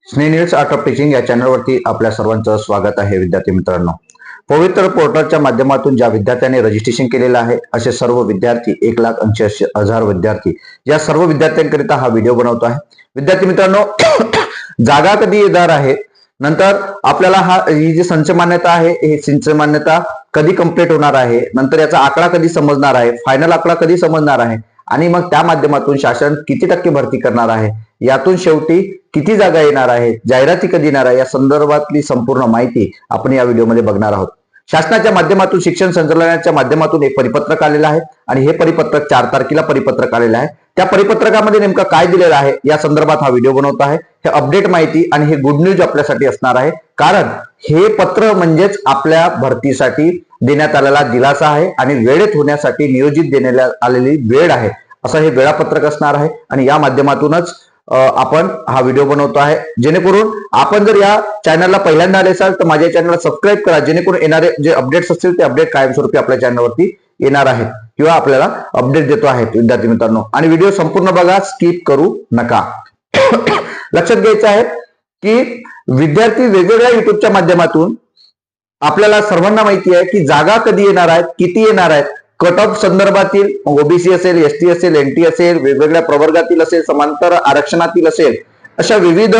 स्नेह needs art of teaching या चॅनलवरती आपल्या सर्वांचं स्वागत आहे. विद्यार्थी मित्रांनो, पवित्र पोर्टलच्या माध्यमातून ज्या विद्यार्थ्यांनी रजिस्ट्रेशन केलेलं आहे असे सर्व विद्यार्थी 1,80,000 विद्यार्थी या सर्व विद्यार्थ्यांकरिता हा व्हिडिओ बनवतो आहे. विद्यार्थी मित्रांनो, जागा कधी येणार आहे, नंतर आपल्याला ही जी संच मान्यता आहे ही संच मान्यता कधी कंप्लीट होणार आहे, नंतर याचा आकडा कधी समजणार आहे, फायनल आकडा कधी समजणार आहे आणि मग त्या माध्यमातून शासन किती टक्के भरती करणार आहे, यातून शेवटी किती जागा येणार आहेत, जाहिराती कधी येणार आहे, या संदर्भातली संपूर्ण माहिती आपण या व्हिडिओमध्ये बघणार आहोत. शासनाच्या माध्यमातून शिक्षण संचालनाच्या माध्यमातून एक परिपत्रक आलेलं आहे आणि हे परिपत्रक 4 तारखेला परिपत्रक आलेलं आहे. त्या परिपत्रकामध्ये नेमकं काय दिलेलं आहे या संदर्भात हा व्हिडिओ बनवत आहे. हे अपडेट माहिती आणि हे गुड न्यूज आपल्यासाठी असणार आहे, कारण हे पत्र म्हणजेच आपल्या भरतीसाठी देण्यात आलेला दिलासा आहे आणि वेळेत होण्यासाठी नियोजित देण्यात आलेली वेळ आहे, असं हे वेळापत्रक असणार आहे. आणि या माध्यमातूनच आपण हा व्हिडिओ बनवतो आहे, जेणेकरून आपण जर या चॅनलला पहिल्यांदा आले असाल तर माझ्या चॅनलला सबस्क्राईब करा, जेणेकरून येणारे जे अपडेट्स असतील ते अपडेट कायमस्वरूपी आपल्या चॅनलवरती येणार आहेत किंवा आपल्याला अपडेट देतो आहेत. विद्यार्थी मित्रांनो, आणि व्हिडिओ संपूर्ण बघा, स्किप करू नका. लक्षात घ्यायचं आहे की विद्यार्थी वेगवेगळ्या युट्यूबच्या माध्यमातून आपल्याला सर्वांना माहिती आहे की जागा कधी येणार आहेत, किती येणार आहेत, कट ऑफ संदर्भातील ओबीसी असेल, एसटी असेल, एनटी असेल, वेगवेगळ्या प्रवर्गातील असेल, समांतर आरक्षणातील असेल, अशा विविध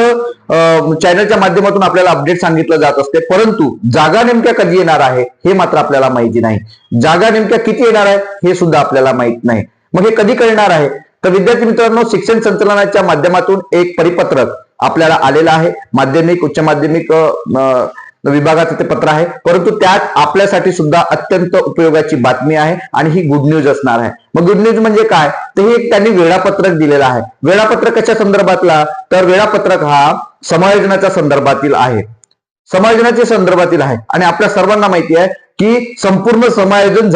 चॅनलच्या माध्यमातून आपल्याला अपडेट सांगितलं जात असते. परंतु जागा नेमक्या कधी येणार आहे हे मात्र आपल्याला माहिती नाही. जागा नेमक्या किती येणार आहे हे सुद्धा आपल्याला माहित नाही. मग हे कधी कळणार आहे? तर विद्यार्थी मित्रांनो, शिक्षण संचालनाच्या माध्यमातून एक परिपत्रक आपल्याला आलेलं आहे. माध्यमिक, उच्च माध्यमिक विभागाचं ते पत्र आहे, परंतु त्यात आपल्यासाठी सुद्धा अत्यंत उपयोगाची बातमी आहे आणि ही गुड न्यूज असणार आहे. मग गुड न्यूज म्हणजे काय? तर हे एक त्यांनी वेळापत्रक दिलेलं आहे. वेळापत्रक कशा संदर्भातला? तर वेळापत्रक हा समायोजनाच्या संदर्भातील आहे, समायोजनाच्या संदर्भातील आहे. आणि आपल्या सर्वांना माहिती आहे की संपूर्ण समायोजन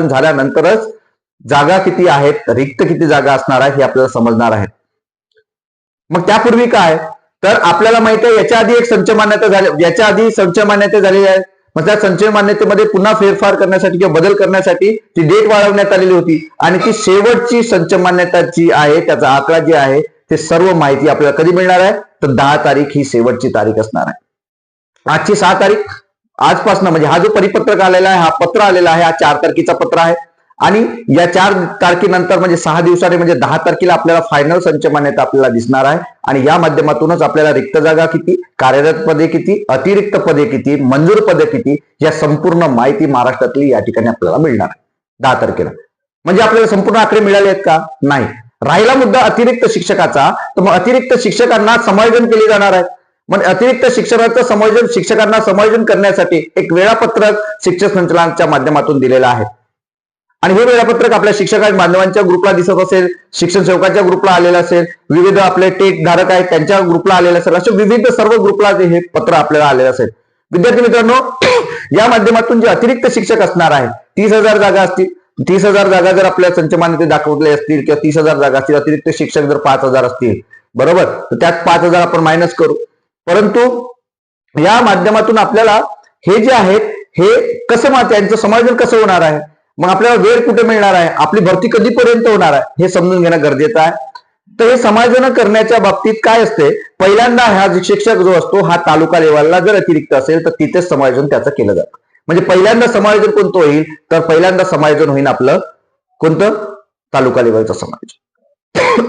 झाल्यानंतरच जागा किती आहेत, रिक्त किती जागा असणार आहे हे आपल्याला समजणार आहे. मग त्यापूर्वी काय, तर आपल्याला माहिती आहे याच्या आधी एक संच मान्यता झाली, याच्या आधी संच मान्यता झालेली आहे. मग त्या संच मान्यतेमध्ये पुन्हा फेरफार करण्यासाठी किंवा बदल करण्यासाठी ती डेट वाढवण्यात आलेली होती आणि ती शेवटची संच मान्यता जी आहे, त्याचा आकडा जे आहे ते सर्व माहिती आपल्याला कधी मिळणार आहे? तर 10 तारीख ही शेवटची तारीख असणार आहे. आजची 6 तारीख, आजपासून म्हणजे हा जो परिपत्रक आलेला आहे, हा पत्र आलेला आहे, हा 4 तारखेचा पत्र आहे आणि या 4 तारखेनंतर म्हणजे 6 दिवसाने म्हणजे 10 तारखेला आपल्याला फायनल संच मान्यता आपल्याला दिसणार आहे. आणि या माध्यमातूनच आपल्याला रिक्त जागा किती, कार्यरत पदे किती, अतिरिक्त पदे किती, मंजूर पदे किती, या संपूर्ण माहिती महाराष्ट्रातली या ठिकाणी आपल्याला मिळणार आहे 10 तारखेला. म्हणजे आपल्याला संपूर्ण आकडे मिळाले आहेत का? नाही. राहिला मुद्दा अतिरिक्त शिक्षकाचा, तर मग अतिरिक्त शिक्षकांना समायोजन केले जाणार आहे. मग अतिरिक्त शिक्षकांना समायोजन करण्यासाठी एक वेळापत्रक शिक्षण संचालनाच्या माध्यमातून दिलेलं आहे. आणि हे वेळापत्रक आपल्या शिक्षकांच्या माध्यमांच्या ग्रुपला दिसत असेल, शिक्षण सेवकाच्या ग्रुपला आलेलं असेल, विविध आपले टेक धारक आहेत त्यांच्या ग्रुपला आलेलं असेल, असे विविध सर्व ग्रुपला हे पत्र आपल्याला आलेलं असेल. विद्यार्थी मित्रांनो, या माध्यमातून जे अतिरिक्त शिक्षक असणार आहे, 30,000 जागा असतील. 30,000 जागा जर आपल्या संच मान्यते दाखवले असतील किंवा 30,000 जागा असतील, अतिरिक्त शिक्षक जर 5,000 असतील, बरोबर, तर त्यात 5,000 आपण मायनस करू. परंतु या माध्यमातून आपल्याला हे जे आहेत हे कसं त्यांचं समायोजन कसं होणार आहे, मग आपल्याला वेळ कुठे मिळणार आहे, आपली भरती कधीपर्यंत होणार आहे हे समजून घेणं गरजेचं आहे. तर हे समायोजन करण्याच्या बाबतीत काय असते, पहिल्यांदा हा शिक्षक जो असतो हा तालुका लेवलला जर अतिरिक्त असेल तर तिथेच समायोजन त्याचं केलं जातं. म्हणजे पहिल्यांदा समायोजन कोणतं होईल, तर पहिल्यांदा समायोजन होईल आपलं कोणतं, तालुका लेवलचं समायोजन.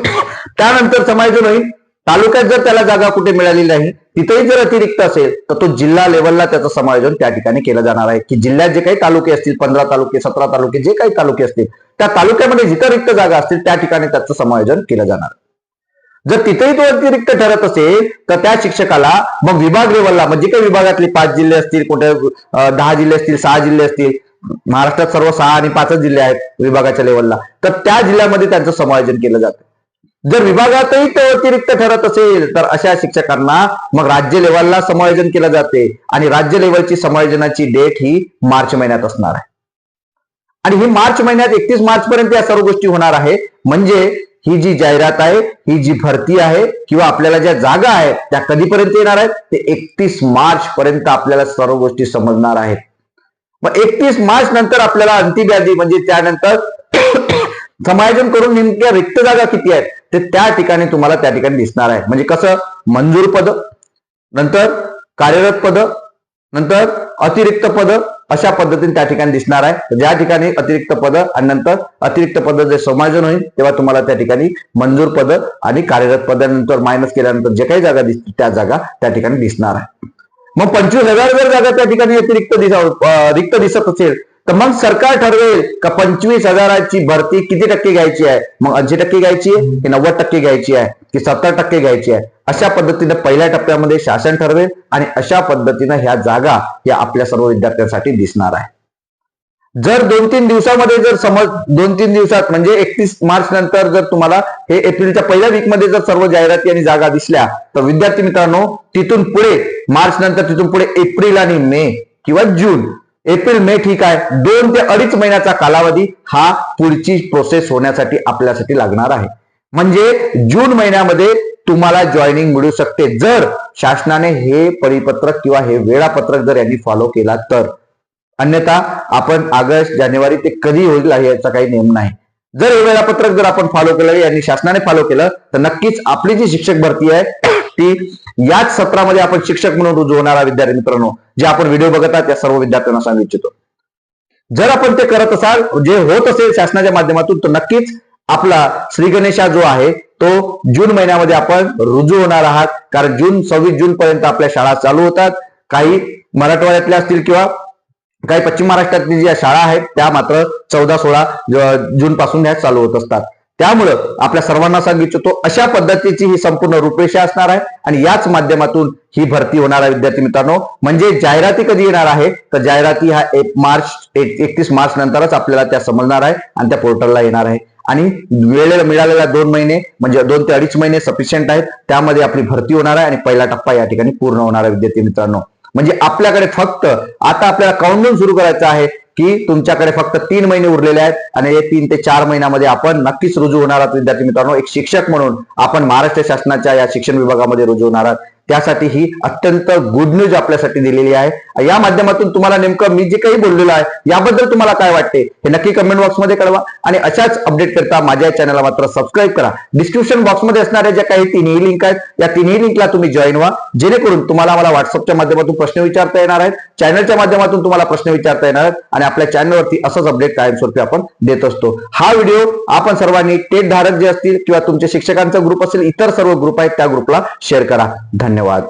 त्यानंतर समायोजन होईल तालुक्यात जर त्याला जागा कुठे मिळाली नाही, तिथेही जर अतिरिक्त असेल तर तो जिल्हा लेवलला त्याचं समायोजन त्या ठिकाणी केलं जाणार आहे. की जिल्ह्यात जे काही तालुके असतील, 15 तालुके, 17 तालुके, जे काही तालुके असतील, त्या तालुक्यामध्ये जिथं रिक्त जागा असतील त्या ठिकाणी त्याचं समायोजन केलं जाणार. जर तिथेही तो अतिरिक्त ठरत असेल तर त्या शिक्षकाला मग विभाग लेवलला, म्हणजे काही विभागातले 5 जिल्हे असतील, कुठे 10 जिल्हे असतील, 6 जिल्हे असतील, महाराष्ट्रात सर्व 6 आणि 5 जिल्हे आहेत विभागाच्या लेवलला, तर त्या जिल्ह्यामध्ये त्यांचं समायोजन केलं जातं. जर विभागातही तो अतिरिक्त ठरत असेल तर अशा शिक्षकांना मग राज्य लेवलला समायोजन केलं जाते आणि राज्य लेवलची समायोजनाची डेट ही मार्च महिन्यात असणार आहे. आणि ही मार्च महिन्यात 31 मार्च पर्यंत या सर्व गोष्टी होणार आहे. म्हणजे ही जी जाहिरात आहे, ही जी भरती आहे किंवा आपल्याला ज्या जागा आहेत त्या कधीपर्यंत येणार आहेत, ते 31 मार्च पर्यंत आपल्याला सर्व गोष्टी समजणार आहेत. मग 31 मार्च नंतर आपल्याला अंतिम यादी म्हणजे त्यानंतर समायोजन करून नेमक्या रिक्त जागा किती आहेत ते त्या ठिकाणी तुम्हाला त्या ठिकाणी दिसणार आहे. म्हणजे कसं, मंजूर पद, नंतर कार्यरत पद, नंतर अतिरिक्त पद, अशा पद्धतीने त्या ठिकाणी दिसणार आहे. ज्या ठिकाणी अतिरिक्त पद आणि नंतर अतिरिक्त पद जे समायोजन होईल तेव्हा तुम्हाला त्या ठिकाणी मंजूर पद आणि कार्यरत पदानंतर मायनस केल्यानंतर जे काही जागा दिसतील त्या जागा त्या ठिकाणी दिसणार आहे. मग 25,000 जर जागा त्या ठिकाणी रिक्त दिसत असेल तर मग सरकार ठरवेल का 25,000ची भरती किती टक्के घ्यायची आहे. मग 80% घ्यायची आहे की 90% घ्यायची आहे की 70% घ्यायची आहे. अशा पद्धतीने पहिल्या टप्प्यामध्ये शासन ठरवेल आणि अशा पद्धतीने ह्या जागा या आपल्या सर्व विद्यार्थ्यांसाठी दिसणार आहे. जर 2-3 दिवसामध्ये जर समज 2-3 दिवसात म्हणजे 31 मार्च नंतर जर तुम्हाला हे एप्रिलच्या पहिल्या वीकमध्ये जर सर्व जाहिराती आणि जागा दिसल्या तर विद्यार्थी मित्रांनो तिथून पुढे मार्च नंतर तिथून पुढे एप्रिल आणि मे किंवा जून, एप्रिल मे ठीक आहे, 2 ते 2.5 महिन्याचा कालावधी हा पुढची प्रोसेस होण्यासाठी आपल्यासाठी लागणार आहे. म्हणजे जून महिन्यामध्ये तुम्हाला जॉईनिंग मिळू शकते जर शासनाने हे परिपत्रक किंवा हे वेळापत्रक जर यांनी फॉलो केला तर. अन्यथा आपण ऑगस्ट जानेवारी ते कधी होईल याचा काही नियम नाही. जर हे वेळापत्रक जर आपण फॉलो केलं यांनी शासनाने फॉलो केलं तर नक्कीच आपली जी शिक्षक भरती आहे ती याच सत्रामध्ये आपण शिक्षक म्हणून रुजू होणारा विद्यार्थी मित्रांनो जे आपण व्हिडिओ बघत आहात त्या सर्व विद्यार्थ्यांना सांगू इच्छितो. जर आपण ते करत असाल, जे होत असेल शासनाच्या माध्यमातून, तर नक्कीच आपला श्री गणेशा जो आहे तो जून महिन्यामध्ये आपण रुजू होणार आहात. कारण 26 जून पर्यंत आपल्या शाळा चालू होतात. काही मराठवाड्यातल्या असतील किंवा काही पश्चिम महाराष्ट्रातली ज्या शाळा आहेत त्या मात्र 14-16 जून पासून ह्या चालू होत असतात. त्यामुळं आपल्या सर्वांना सांगू इच्छितो अशा पद्धतीची ही संपूर्ण रूपरेषा असणार आहे आणि याच माध्यमातून ही भरती होणार आहे विद्यार्थी मित्रांनो. म्हणजे जाहिराती कधी येणार आहे तर जाहिराती ह्या 31 मार्च नंतरच आपल्याला त्या समजणार आहे आणि त्या पोर्टलला येणार आहे. आणि वेळेला मिळालेला 2 महिने म्हणजे 2 ते 2.5 महिने सफिशियंट आहेत. त्यामध्ये आपली भरती होणार आहे आणि पहिला टप्पा या ठिकाणी पूर्ण होणार आहे विद्यार्थी मित्रांनो. म्हणजे आपल्याकडे फक्त आता आपल्याला काउंटडाऊन सुरू करायचं आहे की तुमच्याकडे फक्त 3 महिने उरलेले आहेत आणि हे 3 ते 4 महिन्यामध्ये आपण नक्कीच रुजू होणार आहात विद्यार्थी मित्रांनो. एक शिक्षक म्हणून आपण महाराष्ट्र शासनाच्या या शिक्षण विभागामध्ये रुजू होणार आहात. त्यासाठी ही अत्यंत गुड न्यूज आपल्यासाठी दिलेली आहे. या माध्यमातून तुम्हाला नेमकं मी जे काही बोललेलो आहे याबद्दल तुम्हाला काय वाटते हे नक्की कमेंट बॉक्समध्ये कळवा आणि अशाच अपडेट करता माझ्या चॅनलला मात्र सबस्क्राईब करा. डिस्क्रिप्शन बॉक्समध्ये असणाऱ्या ज्या काही 3ही लिंक आहेत या 3ही लिंकला तुम्ही जॉईन व्हा जेणेकरून तुम्हाला मला व्हॉट्सअपच्या माध्यमातून प्रश्न विचारता येणार आहेत, चॅनलच्या माध्यमातून तुम्हाला प्रश्न विचारता येणार आहेत आणि आपल्या चॅनलवरती असंच अपडेट कायमस्वरूपी आपण देत असतो. हा व्हिडिओ आपण सर्वांनी टेट धारक जे असतील किंवा तुमच्या शिक्षकांचा ग्रुप असेल, इतर सर्व ग्रुप आहेत त्या ग्रुपला शेअर करा. धन्यवाद.